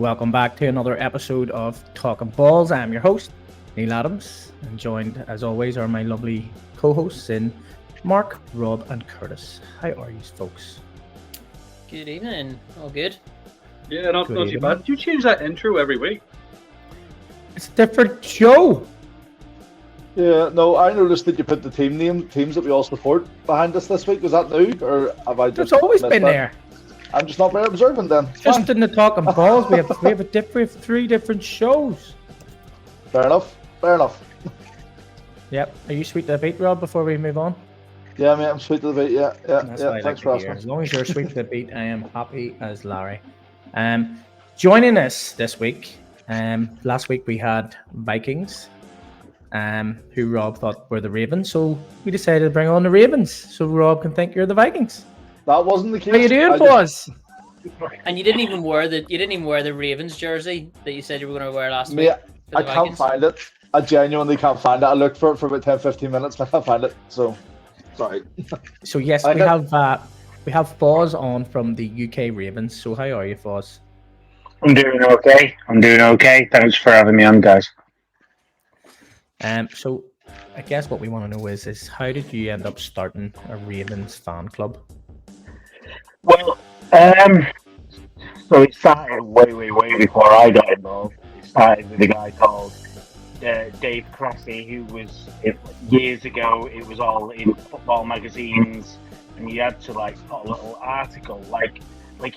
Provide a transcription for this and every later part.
welcome back to another episode of Talkin Balls. I'm your host, Neil Adams, and joined, as always, are my lovely co-hosts in Marc, Rob, and Curtis. How are you, folks? Good evening. All good? Yeah, not too bad. You change that intro every week. It's a different show. Yeah, no, I noticed that you put the teams that we all support behind us this week. Was that new, or have I just? It's always been that? there. I'm just not very observant then. Just in the Talkin Balls, we have three different shows. Fair enough. Yep. Are you sweet to the beat, Rob? Before we move on. Yeah, mate, I'm sweet to the beat. Yeah. That's what I Thanks like for to hear. asking. As long as you're sweet to the beat, I am happy as Larry. Joining us this week. Last week we had Vikings. Who Rob thought were the Ravens, so we decided to bring on the Ravens, so Rob can think you're the Vikings. That wasn't the case. How you doing, boys? And you didn't even wear the Ravens jersey that you said you were going to wear last Mate, week. I can't find it. I genuinely can't find it. I looked for it for about 10-15 minutes, and I can't find it. So, sorry. So yes, we have Foz on from the UK Ravens. So how are you, Foz? I'm doing okay. Thanks for having me on, guys. So I guess what we want to know is how did you end up starting a Ravens fan club? Well, so it started way before I got involved. It started with a guy called Dave Cressy, who was years ago. It was all in football magazines, and you had to like put a little article, like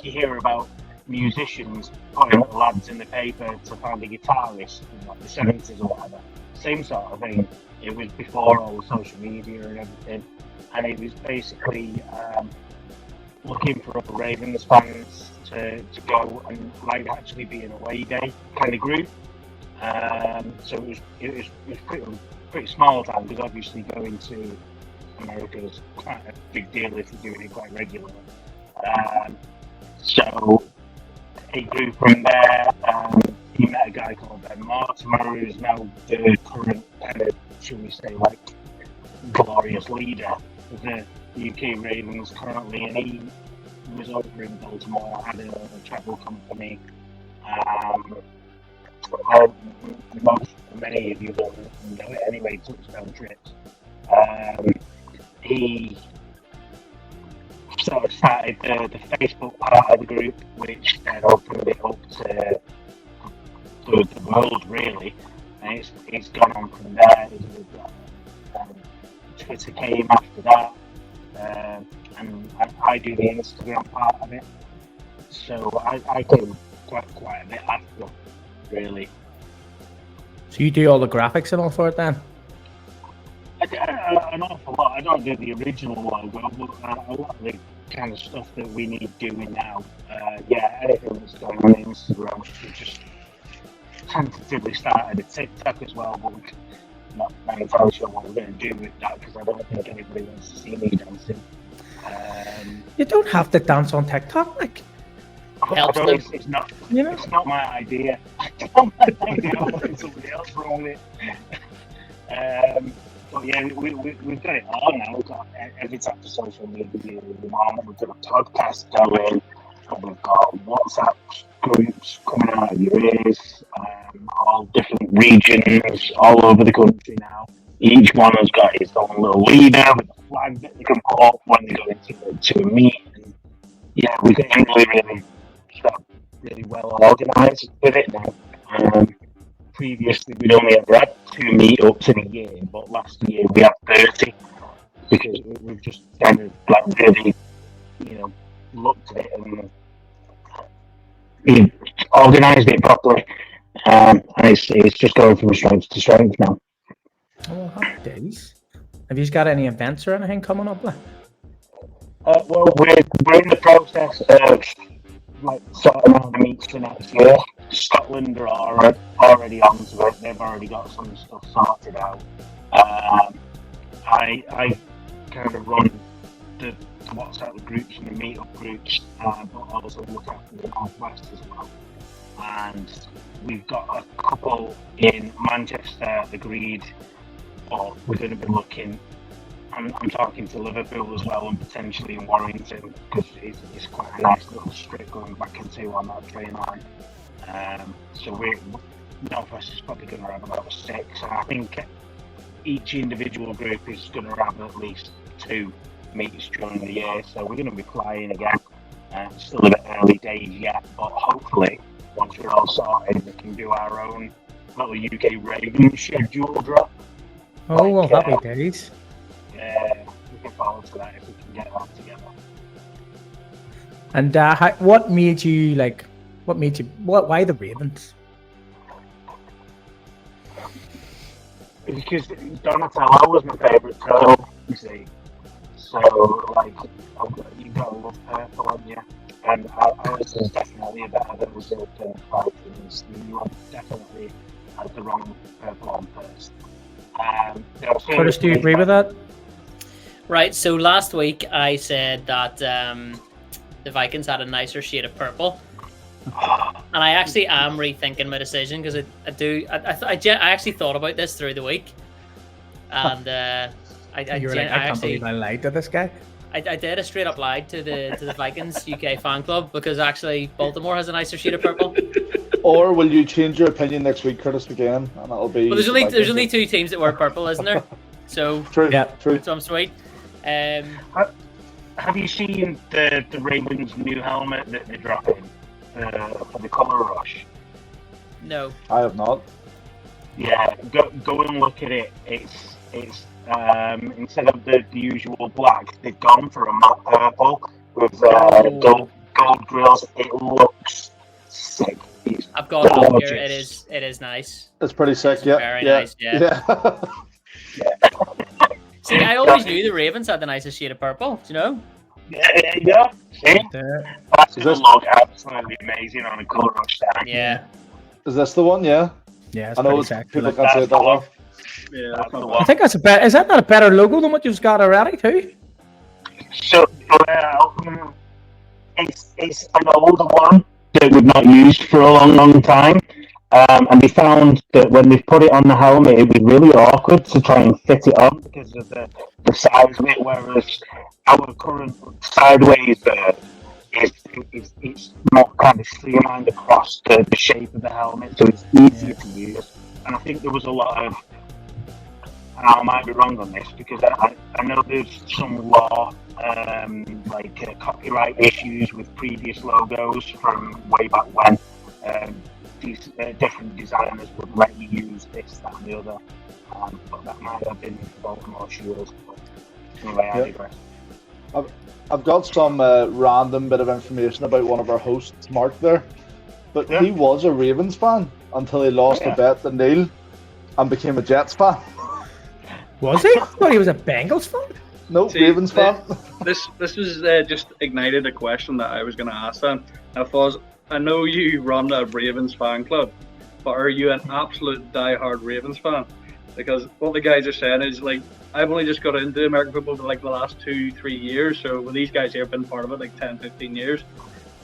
you hear about musicians putting little ads in the paper to find a guitarist in like the 70s or whatever. Same sort of thing. It was before all the social media and everything, and it was basically looking for other Ravens fans to go and like actually be an away day kind of group. So it was pretty small time, because obviously going to America is quite a big deal if you're doing it quite regularly. So it grew from there. He met a guy called Marc, who's now the current kind of, should we say, like glorious leader of the UK Ravens currently, and he was over in Baltimore, had a travel company. Many of you don't know it anyway, touchdown trips. He sort of started the Facebook part of the group, which then opened it up to the world, really. And it's gone on from there. Twitter came after that, and I do the Instagram part of it. So I do quite a bit after, really. So you do all the graphics and all for it then? I do an awful lot. I don't do the original logo, but a lot of the kind of stuff that we need doing now. Anything that's going on Instagram, we just tentatively started a TikTok as well, but I'm not entirely sure what we're going to do with that, because I don't think anybody wants to see me dancing. You don't have to dance on TikTok, like. It's not my idea. I don't want somebody else wrong with it. But yeah, we've got it all now. We've got every type of social media. We've got a podcast going, and we've got WhatsApp groups coming out of your ears, all different regions all over the country now. Each one has got his own little leader with a flag that they can put up when they go into a meet. And yeah, we're getting really well organised with it now. Previously, we'd only ever had 2 meetups in a year, but last year we had 30, because we've just kind of like really, looked at it and organised it properly, and it's just going from strength to strength now. Oh, happy days. Have you got any events or anything coming up? Well, we're in the process of sorting out the meets for next year. Scotland are already onto it. They've already got some stuff sorted out. I kind of run the WhatsApp groups and the meetup groups, but also look after the Northwest as well. And we've got a couple in Manchester agreed, but we're going to be looking. I'm talking to Liverpool as well, and potentially in Warrington, because it's quite a nice little strip going back into on that train line. So Belfast is probably going to have about 6, and I think each individual group is going to have at least 2 meets during the year. So we're going to be flying again. Still a bit early days yet, but hopefully once we're all sorted, we can do our own little UK Raven schedule drop. Oh, well, happy days. Yeah, looking forward to that if we can get that together. And why the Ravens? Because Donatello was my favourite turtle, you see. So, like, you gotta love purple, haven't you? And ours is definitely a better result than Vikings. You definitely had the wrong purple on first. Curtis, do you agree with that? Right, so last week I said that the Vikings had a nicer shade of purple. And I actually am rethinking my decision because I actually thought about this through the week. And I can't believe I lied to this guy. I did a straight up lie to the Vikings UK fan club because actually Baltimore has a nicer shade of purple. Or will you change your opinion next week, Curtis, again? And it'll be. Well, there's only 2 teams that wear purple, isn't there? So true. Yeah, true. So I'm sweet. Have you seen the Ravens' new helmet that they're dropping for the Colour Rush? No, I have not. Yeah, go and look at it. It's instead of the usual black, they've gone for a matte purple with gold grills. It looks sick. I've got it up here. It is nice. It's pretty sick. Yeah, very nice. Yeah. See, I always knew the Ravens had the nicest shade of purple. Do you know? Yeah. See, that's gonna look absolutely amazing on a Colour Rush stand. Yeah. Is this the one? Yeah. Yeah, I know people can't say it that way. Yeah, That's the not one. I think that's a better. Is that not a better logo than what you've got already too? So it's an older one that we've not used for a long time. And they found that when they put it on the helmet, it was really awkward to try and fit it on because of the size of it. Whereas our current sideways it's not kind of streamlined across the shape of the helmet, so it's easier to use. And I think there was a lot of, and I might be wrong on this because I know there's some law, copyright issues with previous logos from way back when. These different designers would let you use this, that, and the other, but that might have been Baltimore Shields. Anyway, I digress. I've got some random bit of information about one of our hosts, Marc, there. But he was a Ravens fan until he lost a bet to Neil and became a Jets fan. Was he? Well, he was a Bengals fan. No, See, Ravens fan. This was just ignited a question that I was going to ask them. I know you run a Ravens fan club, but are you an absolute diehard Ravens fan? Because what the guys are saying is, like, I've only just got into American football for like the last 2-3 years, so with these guys here, I've been part of it like 10-15 years.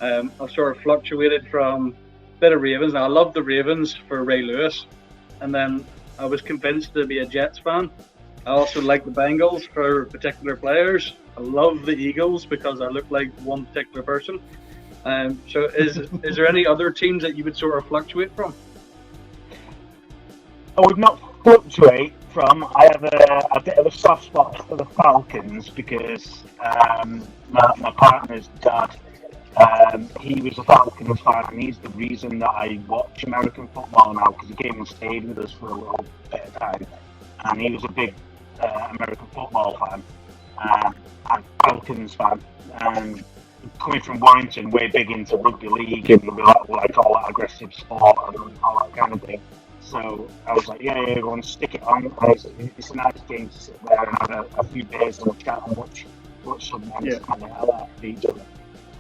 I've sort of fluctuated from a bit of Ravens. Now, I love the Ravens for Ray Lewis, and then I was convinced to be a Jets fan. I also like the Bengals for particular players. I love the Eagles because I look like one particular person. So is there any other teams that you would sort of fluctuate from? I would not fluctuate from. I have a bit of a soft spot for the Falcons because my partner's dad, he was a Falcons fan, and he's the reason that I watch American football now because he came and stayed with us for a little bit of time, and he was a big American football fan, and Falcons fan, and coming from Warrington, we're big into rugby league and we like all that aggressive sport and all that kind of thing. So I was like, yeah, go and stick it on. It's a nice game to sit there and have a few beers and chat and watch some men kind of out at each other.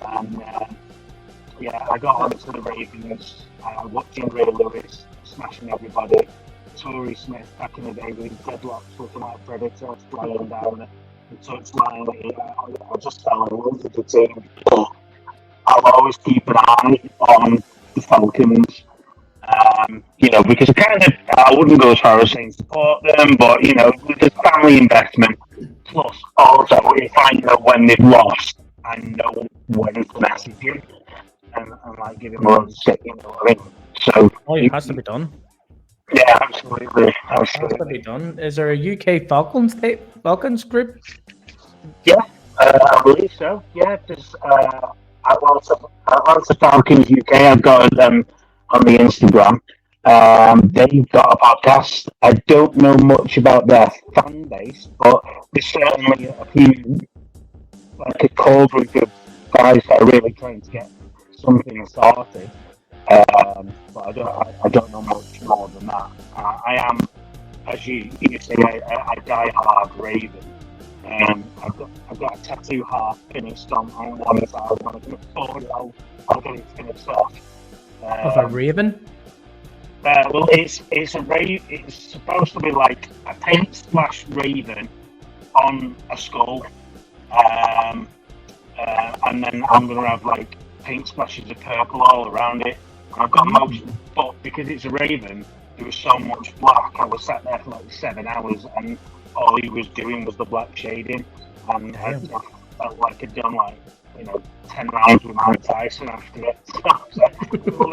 And I got onto the Ravens, watching Ray Lewis smashing everybody, Torrey Smith back in the day with deadlocks looking like a predator flying down the touchline. I just fell in love with the team. I'll always keep an eye on the Falcons. Because I wouldn't go as far as saying support them, but there's family investment. Plus, also, if I know when they've lost, I know when to message you. and like give him a lot of shit, you know what I mean? So Oh, it has to be done. yeah, absolutely. It has to be done. Is there a UK Falcons group? Yeah, I believe so. Yeah, there's Atlanta Falcons UK. I've got them on the Instagram. They've got a podcast. I don't know much about their fan base, but there's certainly a few, like a core group of guys that are really trying to get something started. But I don't know much more than that. I am, as you say, a die-hard Raven. I've got a tattoo half finished on one side. When I can afford it, I'll get it finished off. Of a raven? Well, it's supposed to be like a paint splash raven on a skull, and then I'm gonna have like paint splashes of purple all around it. I've got motion, but because it's a raven, there was so much black. I was sat there for like 7 hours, and all he was doing was the black shading, and I felt like I'd done like 10 rounds with Mike Tyson after it. So a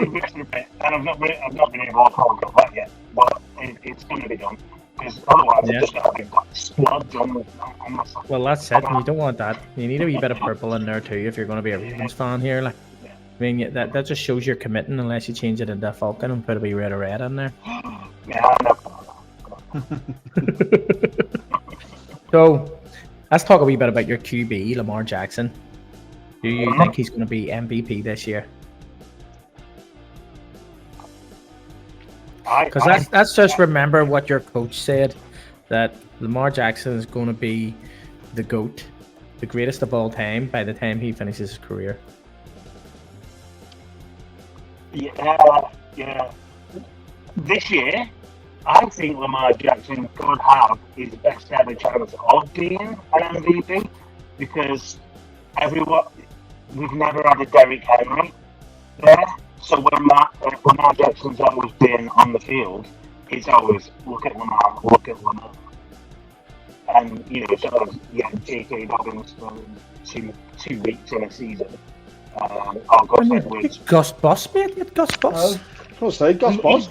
bit, and I've not been able to hold that yet, but it's going to be done because otherwise I've just got to get splodge on myself. Well, that's it. You don't want that. You need a wee bit of purple in there too if you're going to be a Ravens fan here. Like, I mean, that just shows you're committing unless you change it into a Falcon and put a wee red in there. Yeah, I know. So, let's talk a wee bit about your QB, Lamar Jackson. Do you think he's going to be MVP this year? Because that's just remember what your coach said, that Lamar Jackson is going to be the GOAT, the greatest of all time, by the time he finishes his career. Yeah. This year, I think Lamar Jackson could have his best ever chance of being an MVP because we've never had a Derrick Henry there. So when Lamar Jackson's always been on the field, it's always look at Lamar. And sort of J.K. Dobbins for two weeks in a season. Or Gus Edwards. Gus Bus, mate. Gus Bus. Gus Bus.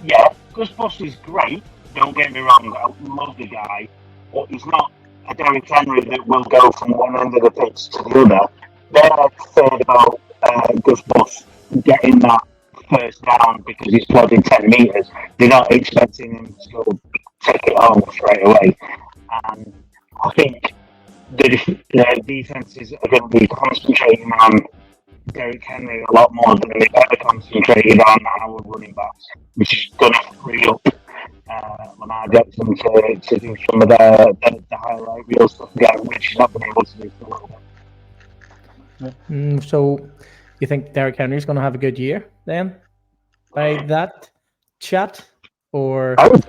Yeah, Gus Bus is great. Don't get me wrong. I love the guy, but he's not a Derrick Henry that will go from one end of the pitch to the other. They're afraid about Gus Bus getting that first down because he's plodding 10 metres. They're not expecting him to go take it home straight away. And I think the defenses are going to be concentrating on Derrick Henry a lot more than they've ever concentrated on our running backs, which is going to free up Lamar Jackson to do some of the highlight reel stuff again, which he's not been able to do for a little bit. So, you think Derrick Henry's going to have a good year then? By that chat? Or I would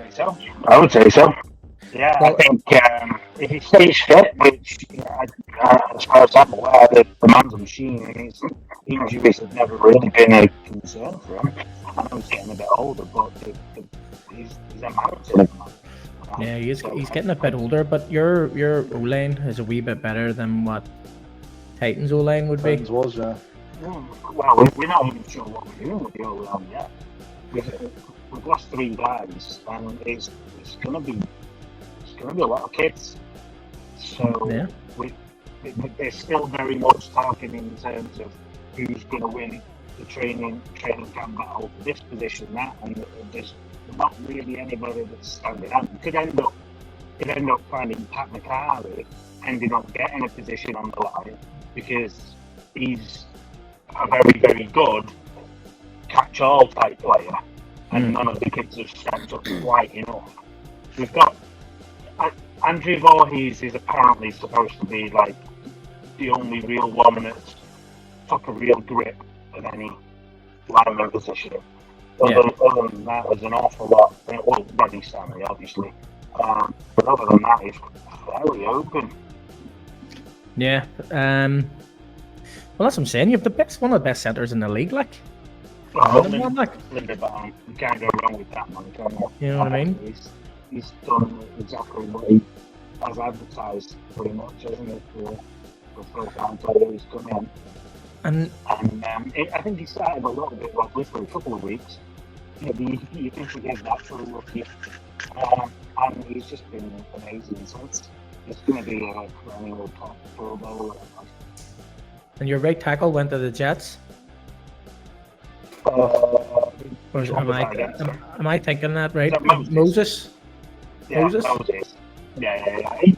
say so. Yeah, well, I think if he stays fit, which as far as I'm aware, the man's a machine, and his injuries have never really been a concern for him. I know he's getting a bit older, but he's a mountain. Yeah, he's getting a bit older, but your O-line is a wee bit better than what Titans O-line would be. Titans was, yeah. Well, we're not even sure what we're doing with the O-line yet. We've lost 3 guys, and it's going to be a lot of kids. So they're still very much talking in terms of who's going to win the training camp battle for this position, that, and there's not really anybody that's standing out. You could end up finding Pat McCarthy ending up getting a position on the line because he's a very, very good catch-all type player, and none of the kids have stepped up quite enough. We've got Andrew Voorhees is apparently supposed to be like the only real one that's took a real grip of any lineman position. Other than that, there's an awful lot. Well, Roddy Stanley, obviously. But other than that, it's fairly open. Yeah. Well, that's what I'm saying. You have one of the best centers in the league, like. Linda Baum. You can't go wrong with that man, can you? You know what I mean? He's done exactly what he has advertised, pretty much, hasn't he? For full-time player who's come in. And I think he started a little bit roughly for a couple of weeks. Maybe you can forgive that for a rookie. And he's just been amazing since. It's going to be a perennial top Pro Bowler. and your right tackle went to the Jets. Or am I thinking that right? Moses. Yeah, Moses? Yeah. He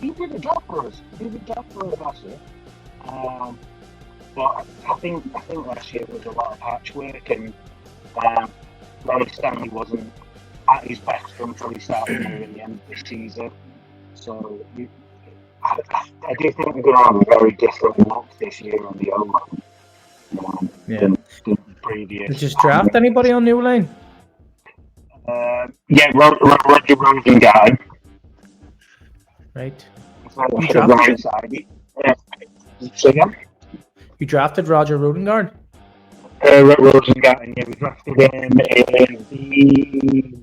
did a job for us. He did a job for us last year. But I think last year was a lot of patchwork, and Ronnie Stanley wasn't at his best until he started at the end of the season. So I do think we're going to have a very different look this year on the O-line than previous. Did you draft anybody on the O-line? Yeah, Roger Rosengarten. Right. You drafted? You drafted Roger Rodengard? Rosengarten, yeah, we drafted him in the...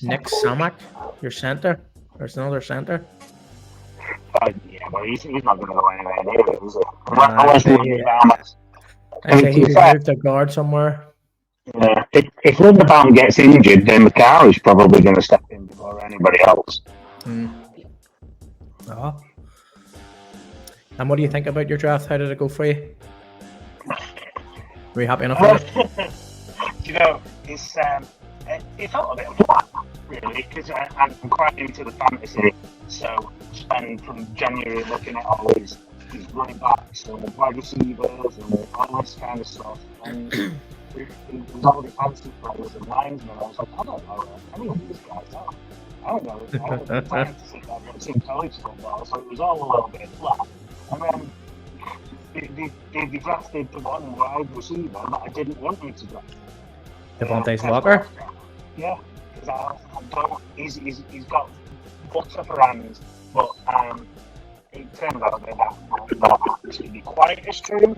Nick Samak, your centre. There's another centre. Yeah, but he's not going to go anywhere near it, is he? I say he moved a guard somewhere. Yeah. If Linderbaum gets injured, then McCarr is probably going to step in before anybody else. Oh. And what do you think about your draft? How did it go for you? Were you happy enough with it? You know, it felt a bit flat, really, because I'm quite into the fantasy. So spend from January looking at all these running backs and wide receivers and all this kind of stuff. And it was all the fantasy players and linesmen. I was like, I don't know any of these guys are. I don't know. I was fantasy. I've never seen college football, so it was all a little bit flat. And then they drafted the one wide receiver that I didn't want them to draft. Devontae Walker? Yeah, because I don't. He's got butter for hands, but it turned out that not actually quite as true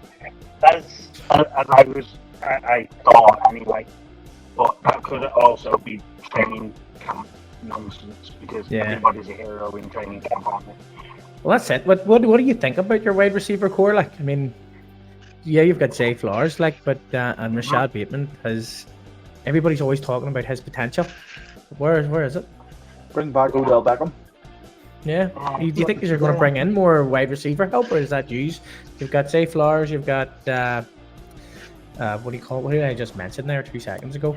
as I thought anyway. But that could also be training camp nonsense because everybody's a hero in training camp, aren't they? Well, that's it. What do you think about your wide receiver core? Like, I mean, yeah, you've got Zay Flowers, like, but and Rashad Bateman has. Everybody's always talking about his potential. Where is it? Bring back Odell Beckham. Yeah. Do you think you're going to bring in more wide receiver help, or is that used? You've got Zay Flowers. You've got what do you call it? What did I just mention there 2 seconds ago?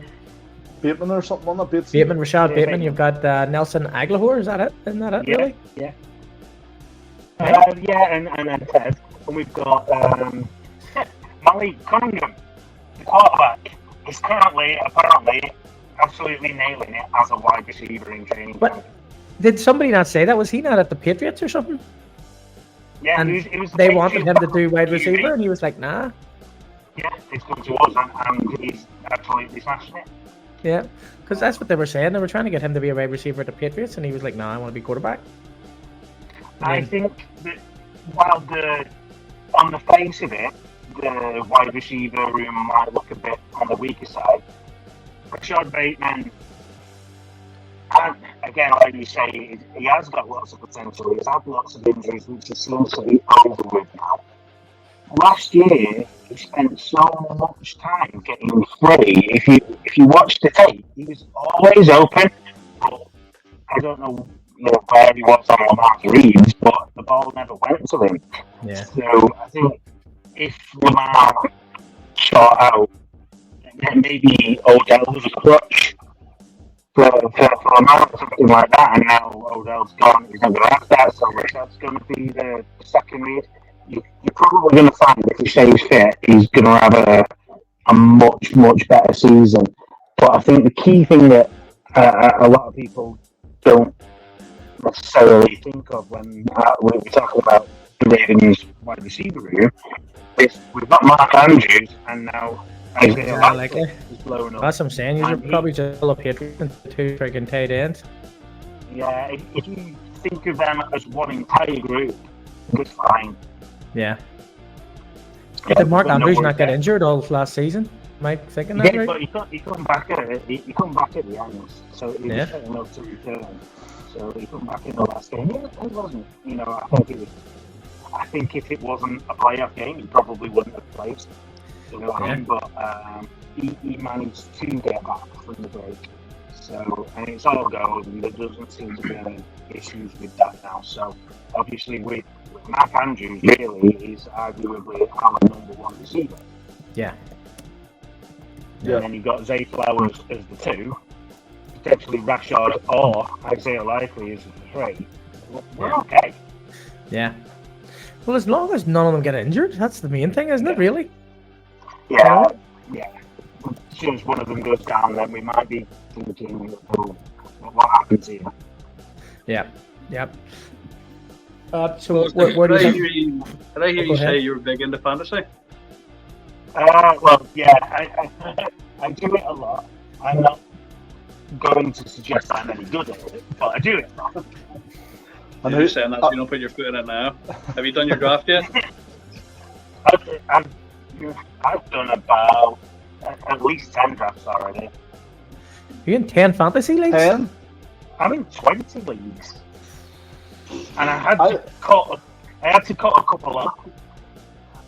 Bateman or something on that bit. Bateman, Rashad Bateman. You've got Nelson Aguilar. Is that it? Isn't that it? Really? Yeah. And Ted. And we've got Malik Cunningham, the quarterback. Is currently, apparently, absolutely nailing it as a wide receiver in training. But did somebody not say that? Was he not at the Patriots or something? Yeah, and it was they wanted him to do wide receiver, and he was like, nah. Yeah, it's come to us, and he's absolutely smashing it. Yeah, because that's what they were saying. They were trying to get him to be a wide receiver at the Patriots, and he was like, nah, I want to be quarterback. I think that while on the face of it, the wide receiver room might look a bit on the weaker side. Rashad Bateman, and again, like you say, he has got lots of potential. He's had lots of injuries, which he seems to be over with now. Last year, he spent so much time getting free. If you watch the tape, he was always open. But I don't know where he was on Lamar Reeves, but the ball never went to him. Yeah. So I think if Lamar shot out, then maybe Odell was a crutch for Lamar or something like that, and now Odell's gone, he's not going to have that, so Rashad's going to be the second lead. You're probably going to find if he stays fit, he's going to have a much, much better season. But I think the key thing that a lot of people don't necessarily think of when we're talking about the Ravens wide receiver room is we've got Mark Andrews and now Isaiah Likely is blowing up. That's what I'm saying. You're probably just a Patriots and 2 freaking tight ends. Yeah, if you think of them as one entire group, it's fine. Yeah. Did Mark Andrews not get injured all last season? Am I thinking that right? But he come back at the end, so he was setting up to return. So he come back in the last game. It wasn't, I think it was. I think if it wasn't a playoff game, he probably wouldn't have played. You know what I mean? But he managed to get back from the break. So, and it's all gold, and there doesn't seem to be any issues with that now. So, obviously, with Marc Andrews, really, is arguably our number one receiver. Yeah. And then you've got Zay Flowers as the 2, potentially Rashard or Isaiah Likely as the 3. We're okay. Yeah. Well, as long as none of them get injured, that's the main thing, isn't it, really? Yeah. As soon as one of them goes down, then we might be thinking, what happens here? Yeah. So, what do you think? Did I hear you say you were big into fantasy? Well, yeah, I do it a lot. I'm not going to suggest I'm any good at it, but I do it a lot. And who's saying that so you don't put your foot in it now? Have you done your draft yet? I've done about at least 10 drafts already. Are you in 10 fantasy leagues? 10? I'm in 20 leagues. And I had to cut a couple off.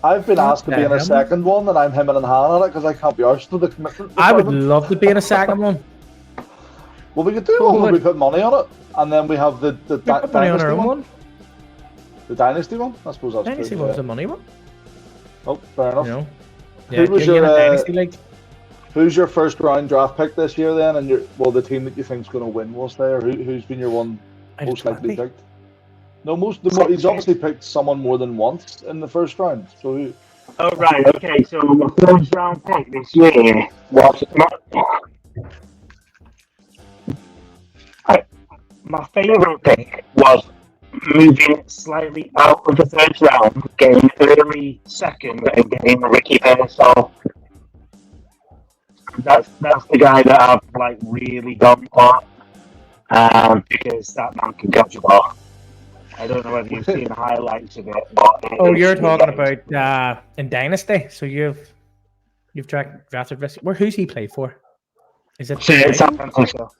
I've been asked to be in a second one, and I'm hemming and hawing at it because I can't be arsed with the commitment. I would love to be in a second one. Well, we could do one where we put money on it, and then we have the dynasty one. The dynasty one? I suppose that's Dynasty true. one's the money one. Oh, fair enough. You know? Who was you're your in a dynasty league. Who's your first round draft pick this year then? And the team that you think's going to win was there? Who's been your one most likely picked? No, he's obviously picked someone more than once in the first round. So who? Oh right, okay. So my first round pick this year was my favourite pick was moving slightly out of the first round, getting early second, and getting Ricky Pearsall. That's the guy that I've really gone for, because that man can catch a ball. I don't know whether you've seen the highlights of it. But you're talking about in Dynasty. So you've drafted Ricky. Who's he played for? Is it San Francisco?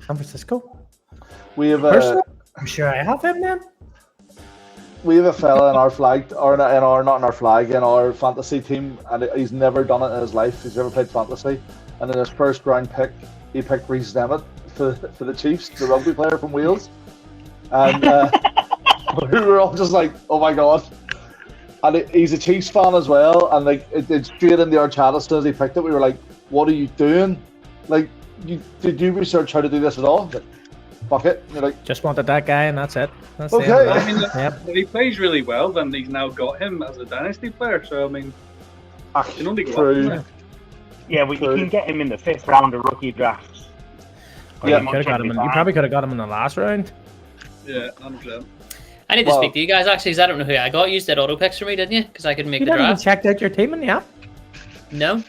San Francisco. We have I'm sure I have him then. We have a fella in our flag, or not in our fantasy team, and he's never done it in his life. He's never played fantasy, and in his first round pick, he picked Reece Emmett for the Chiefs, the rugby player from Wales, and we were all just like, "Oh my god!" And he's a Chiefs fan as well, and it straight into our chat as soon as he picked it. We were like, "What are you doing? Like, did you research how to do this at all?" Like, fuck it. You're like, just wanted that guy, and that's it. That's okay. I mean, if he plays really well, then he's now got him as a dynasty player. So I mean, you can only go up from there. Yeah, you can get him in the 5th round of rookie drafts. You probably could have got him in the last round. Yeah, 100%. I need to speak to you guys actually, because I don't know who I got. You did auto picks for me, didn't you? Because I couldn't make the draft. You haven't checked out your team in the app? No.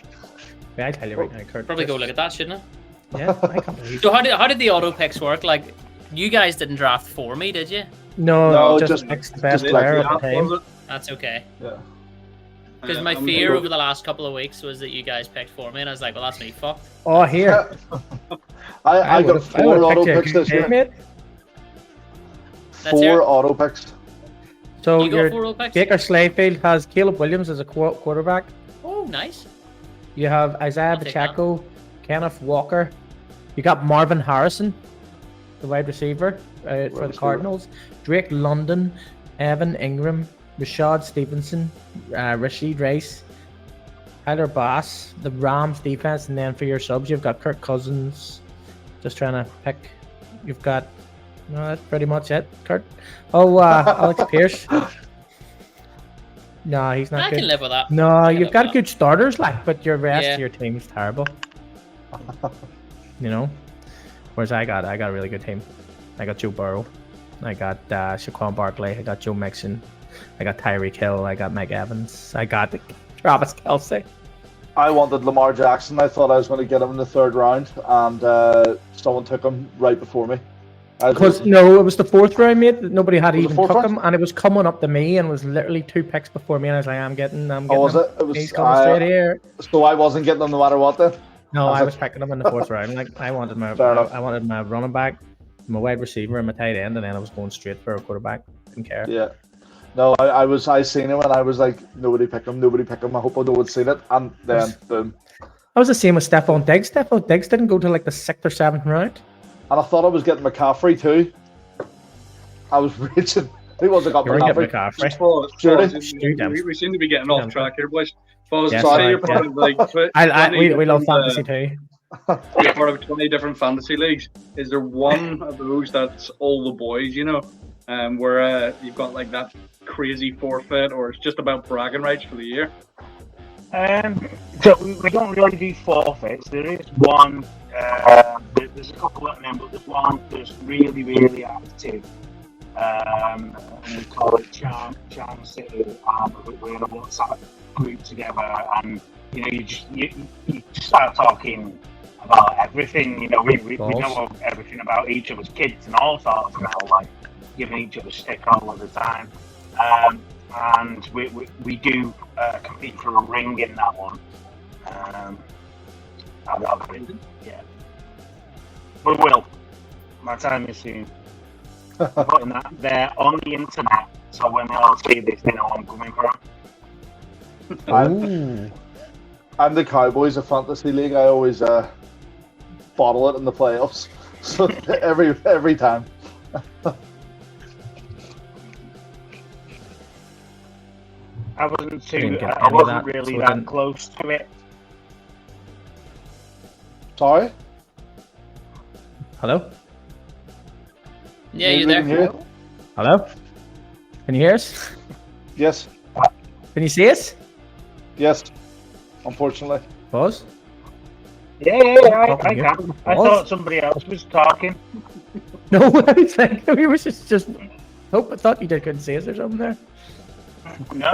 Yeah, I tell you right now, Kurt. Probably go look at that, shouldn't I? Yeah, I can't believe. So how did the auto picks work? Like, you guys didn't draft for me, did you? No, just picks the best player of the time. That's okay. Yeah. Because my fear over the last couple of weeks was that you guys picked for me, and I was like, well, that's me fucked. Oh, here. I got 4 auto picks this year. Let's hear 4 it. auto picks. So You got 4 auto picks? Baker Slayfield has Caleb Williams as a quarterback. Oh, nice. You have Isaiah I'll take Pacheco, Kenneth Walker. You got Marvin Harrison, the wide receiver for the Cardinals. Drake London, Evan Ingram, Rashad Stevenson, Rashid Rice, Tyler Bass, the Rams defense, and then for your subs, you've got Kirk Cousins. Just trying to pick. You've got. No, that's pretty much it, Kurt. Oh, Alex Pierce. No, he's not I good. can live with that. No, you've got good starters, but your rest of your team is terrible. You know? Whereas I got a really good team. I got Joe Burrow. I got Saquon Barkley. I got Joe Mixon. I got Tyreek Hill. I got Mike Evans. I got Travis Kelce. I wanted Lamar Jackson. I thought I was going to get him in the 3rd round, and someone took him right before me. Because it was the 4th round, mate. Nobody had even took round? him, and it was coming up to me, and was literally 2 picks before me, and I was like, I'm getting Oh, was him. it? It was. He's coming straight here. So I wasn't getting him no matter what then. No, I was picking him in the 4th round. Like I wanted my running back, my wide receiver, and my tight end, and then I was going straight for a quarterback. Didn't care. Yeah. No, I seen him and I was like, nobody pick him. I hope no one's seen it. And then, boom. That was the same with Stephon Diggs. Stephon Diggs didn't go to like the 6th or 7th round. And I thought I was getting McCaffrey too. I was reaching. Who was it got You weren't getting McCaffrey? McCaffrey. We seem to be getting off track here, boys. Falls, Yes, say right, you're part of like we love fantasy too. you're part of 20 different fantasy leagues. Is there one of those that's all the boys, you know, where you've got like that crazy forfeit, or it's just about bragging rights for the year? So we don't really do forfeits. There is one. There's a couple of them, but there's one that's really, really active. And we call it Charm City. We're in a WhatsApp group together, and you know, you start talking about everything. You know, we know everything about each other's kids and all sorts now, like giving each other stick all of the time. And we do compete for a ring in that one. Yeah. We will. My time is soon. I'm putting that there on the internet, so when they all see this, they know I'm coming from. I'm the Cowboys of Fantasy League. I always bottle it in the playoffs. So every time. I wasn't really that close to it. Sorry? Hello? Yeah, you there? Hello? Can you hear us? Yes. Can you see us? Yes. Unfortunately. Pause? Yeah, I can. I thought somebody else was talking. No, I was like, we were just I thought you couldn't see us or something there. No.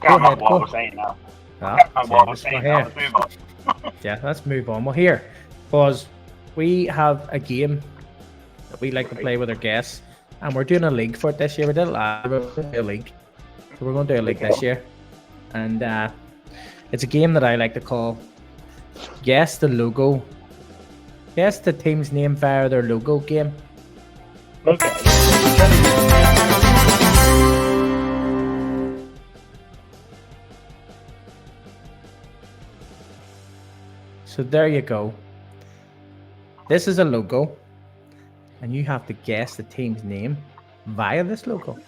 Can't remember what I was saying now. Yeah, let's move on. Well, here, because we have a game that we like to play with our guests, and we're doing a league for it this year. We did it last year, but we're going to do a league. So we're going to do a league this year. And it's a game that I like to call Guess the Logo. Guess the team's name via their logo game. Okay. So there you go. This is a logo, and you have to guess the team's name via this logo.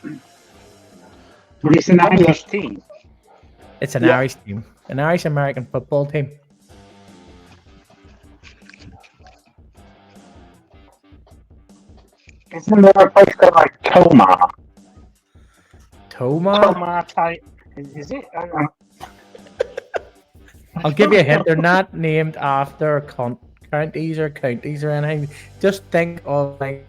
But it's an Irish team. It's an Irish team, an Irish American football team. Isn't there a place called like Tomar? Tomar type? Is it? I'll give you a hint. They're not named after counties or anything. Just think of like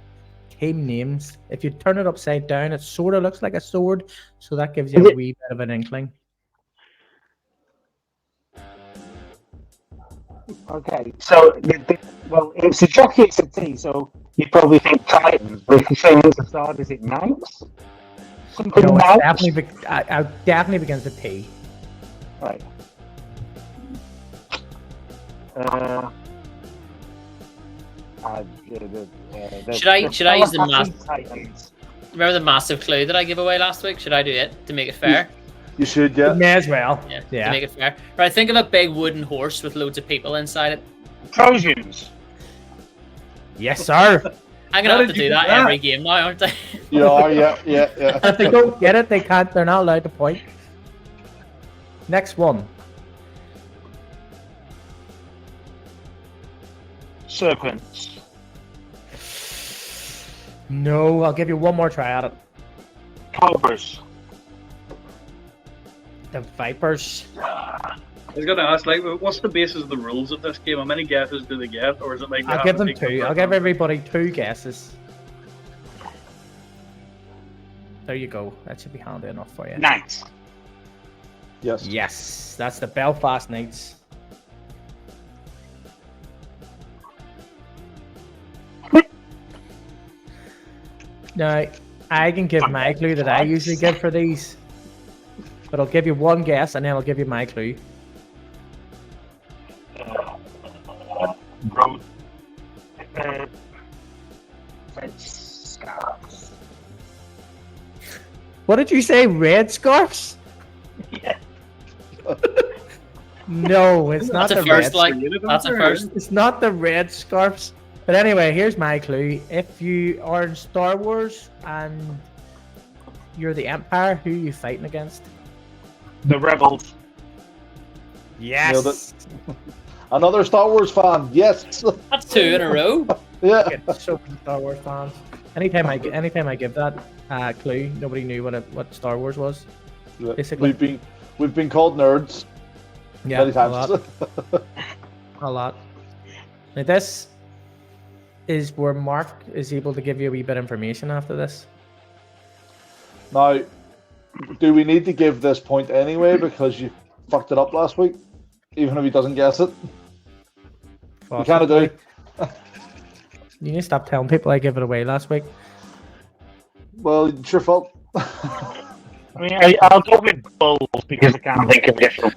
team names. If you turn it upside down, it sort of looks like a sword. So that gives you a wee bit of an inkling. Okay, so well, it's a jockey, it's a T, so you probably think Titans. But if you say it's a sword, is it Knights? No, it definitely begins with T. Right. Should I use the Titans? Remember the massive clue that I gave away last week? Should I do it to make it fair? You should, yeah. May as well. Yeah, to make it fair. Right, think of a big wooden horse with loads of people inside it. Trojans. Yes, sir. I'm gonna have to do that every game now, aren't I? You are, yeah. If they don't get it, they can't. They're not allowed to point. Next one. Serpents. No, I'll give you one more try at it. Cobras. The Vipers. I was going to ask, like, what's the basis of the rules of this game? How many guesses do they get, or is it like? I'll give them two. I'll give everybody 2 guesses. There you go. That should be handy enough for you. Knights. Yes. Yes, that's the Belfast Knights. Now, I can give my clue that I usually give for these, but I'll give you one guess and then I'll give you my clue. Road. What did you say? Red scarves? Yeah. No, it's not That's the a first, red. like, that's a first. It's not the red scarves. But anyway, here's my clue. If you are in Star Wars and you're the Empire, who are you fighting against? The Rebels. Nailed it. Another Star Wars fan. Yes. That's 2 in a row. Yeah. Get so many Star Wars fans. Anytime I give that clue, nobody knew what Star Wars was. Basically, We've been called nerds many times. A lot. Now this is where Mark is able to give you a wee bit of information after this. Now, do we need to give this point anyway because you fucked it up last week, even if he doesn't guess it? You kind of do. You need to stop telling people I gave it away last week. Well, it's your fault. I mean, I'll go with Bulls because I can't think of different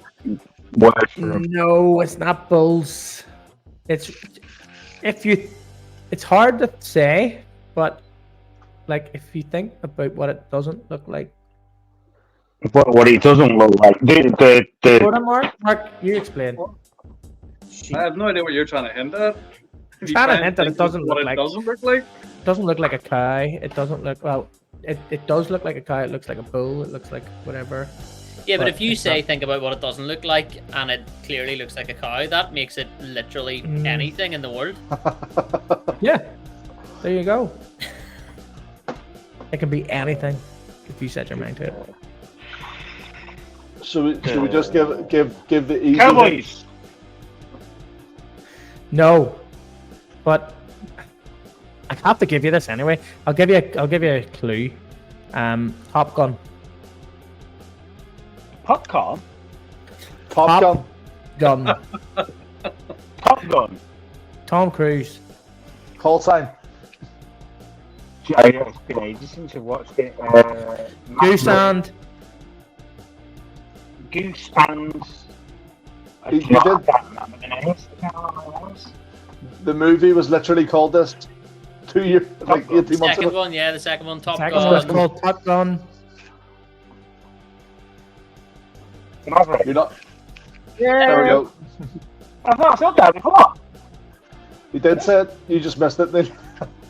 words for them. No, it's not bulls. It's hard to say, but like if you think about what it doesn't look like. What it doesn't look like. Hold on, Mark, you explain. I have no idea what you're trying to hint at. I'm trying to hint that it doesn't what look it like. doesn't look like. It doesn't look like a cow. It doesn't look It does look like a cow. It looks like a bull. It looks like whatever. Yeah, but But if you it's say not- think about what it doesn't look like, and it clearly looks like a cow, that makes it literally anything in the world. Yeah, there you go. It can be anything if you set your mind to it. Should we just give the easy Cowboys. No, but I have to give you this anyway. I'll give you a clue. Top Gun. Popcorn. Top Gun. Gun. Top Gun. Tom Cruise. Call sign. It's been ages since I've watched it. Goose and Goose and... I You can't did. remember the names. I can't remember the names. The movie was literally called this 2 years, like Gun. 18 months Second ago. one, yeah, the second one, Top second one's Gun. called Top Gun. Maverick. You're not. Yeah. There we go. I've not said that before. You did say it. You just missed it, Neil.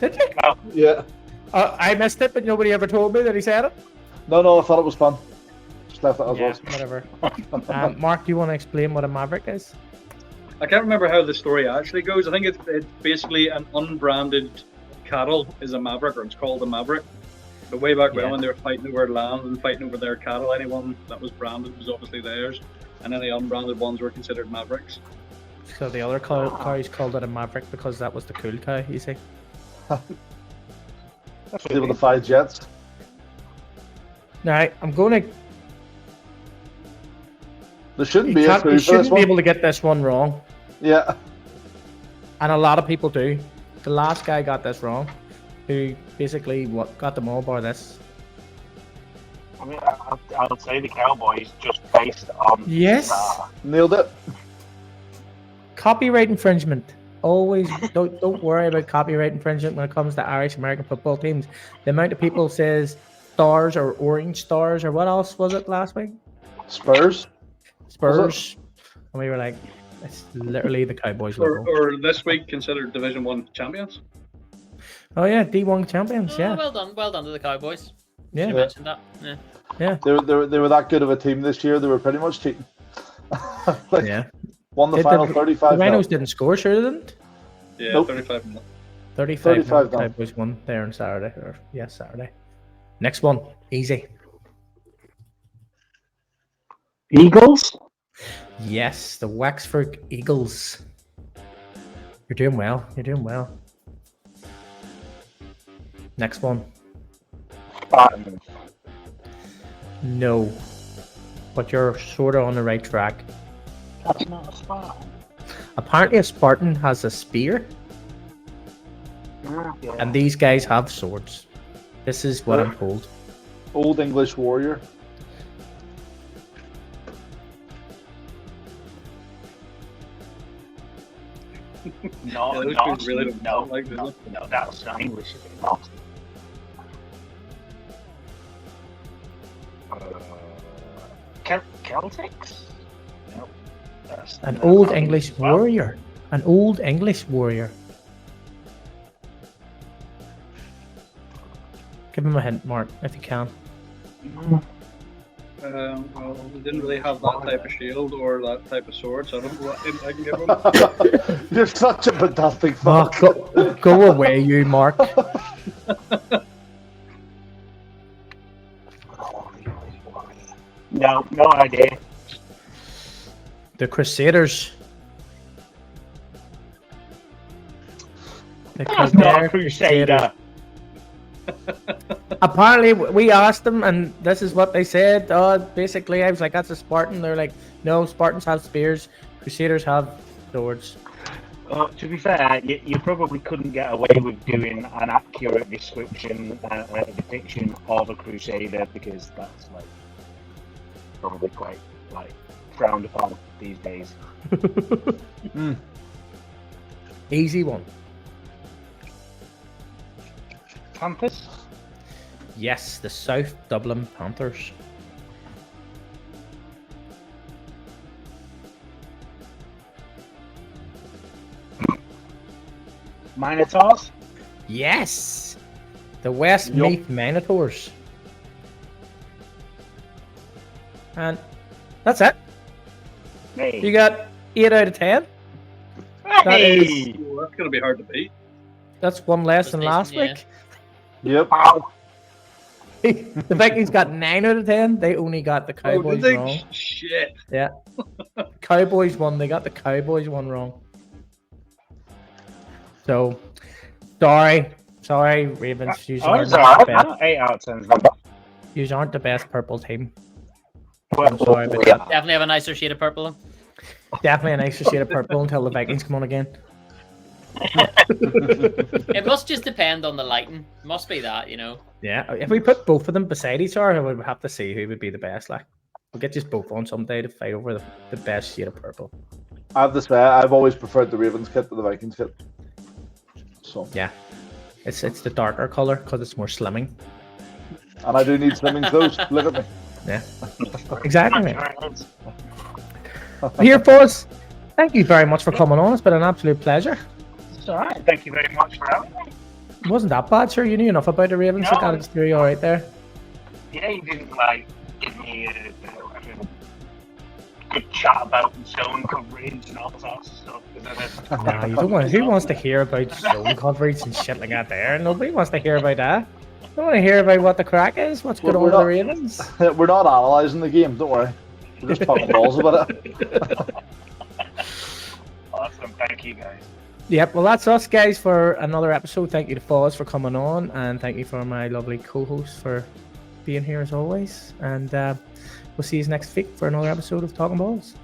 Did you? No. Yeah. I missed it, but nobody ever told me that he said it. No, I thought it was fun. Just left it as Yeah, was. whatever. Mark, do you want to explain what a Maverick is? I can't remember how the story actually goes. I think it's basically an unbranded cattle is a maverick, or it's called a maverick. But way back Yeah. when they were fighting over land and fighting over their cattle, anyone that was branded was obviously theirs, and any unbranded ones were considered mavericks. So the other cows called it a Maverick because that was the cool cow, you see. That's Able to fly jets. Now, I'm going to... There shouldn't You, be a can't, clue you for this shouldn't be one. able to get this one wrong. Yeah. And a lot of people do. The last guy got this wrong, who basically got them all bar this. I mean, I'll say the Cowboys just based on... Yes. Nailed it. Copyright infringement. Always don't worry about copyright infringement when it comes to Irish American football teams. The amount of people says stars or orange stars or what else was it last week? Spurs. Spurs. And we were like, it's literally the Cowboys logo. Or this week considered Division 1 champions. Oh yeah, D1 champions. Oh, Yeah, well done to the Cowboys. yeah, You mentioned that. Yeah. yeah, They were that good of a team this year. They were pretty much cheating. Like, yeah. won the Did final the 35. Rhinos didn't score, sure they didn't. Yeah, Nope. 35 minutes. 35 down. Cowboys won there on Saturday. Or yes, Saturday. Next one, easy. Eagles? Yes, the Wexford Eagles. You're doing well. You're doing well. Next one. Spartans. No. But you're sort of on the right track. That's not a Spartan. Apparently a Spartan has a spear, Yeah. and these guys have swords. This is what I'm told. Old English warrior. No, Yeah, those no, dudes really don't no, like no, it. no, that's not English, is it not? Celtics? No. An old not English well. warrior. An old English warrior. Give him a hint, Mark, if you can. Well, they didn't really have that type of shield or that type of sword, so I don't know what hint I can give them. You're such a fantastic Oh, fan. go away, you, Mark. No idea. The Crusaders. That's not a Crusader. Apparently, we asked them, and this is what they said. Basically, I was like, "That's a Spartan." They're like, "No, Spartans have spears. Crusaders have swords." To be fair, you probably couldn't get away with doing an accurate description and a depiction of a Crusader because that's like probably quite like frowned upon these days. Easy one. Panthers? Yes, the South Dublin Panthers. Minotaurs? Yes, the Westmeath Minotaurs. And that's it. Hey. You got 8 out of 10. That is, Well, that's going to be hard to beat. that's one less than last Yeah. week. Yep. Wow. The Vikings got 9 out of 10. They only got the Oh, Cowboys did they? wrong. Shit. Yeah. Cowboys won. They got the Cowboys one wrong. So, sorry, Ravens. You Oh, aren't, it's the alright. best, 8 out of 10. yous aren't the best purple team. Well, sorry about yeah. Definitely have a nicer shade of purple. Though. Definitely a nicer shade of purple until the Vikings come on again. It must just depend on the lighting. Must be that, you know. Yeah, if we put both of them beside each other, we would have to see who would be the best. Like, we'll get just both on someday to fight over the best shade of purple. I have to say, I've always preferred the Ravens kit to the Vikings kit. So, Yeah, it's the darker color because it's more slimming. and I do need swimming clothes. Look at me. Yeah, exactly. Mate. Here, fellas, thank you very much for coming on. It's been an absolute pleasure. It's alright. Thank you very much for having me. It wasn't that bad, sure. You knew enough about the Ravens. No. I got it through you all right there. Yeah, you didn't like give me a good chat about zone coverage and all sorts of stuff. Nah, you don't want. Who wants to hear about zone coverage and shit like that? There, nobody wants to hear about that. They want to hear about what the crack is. What's going on with the Ravens? We're not analysing the game, don't worry. We're just talking balls about it. Awesome, thank you guys. Yep, well, that's us, guys, for another episode. Thank you to Foz for coming on, and thank you for my lovely co-host for being here as always. And we'll see you next week for another episode of Talkin Balls.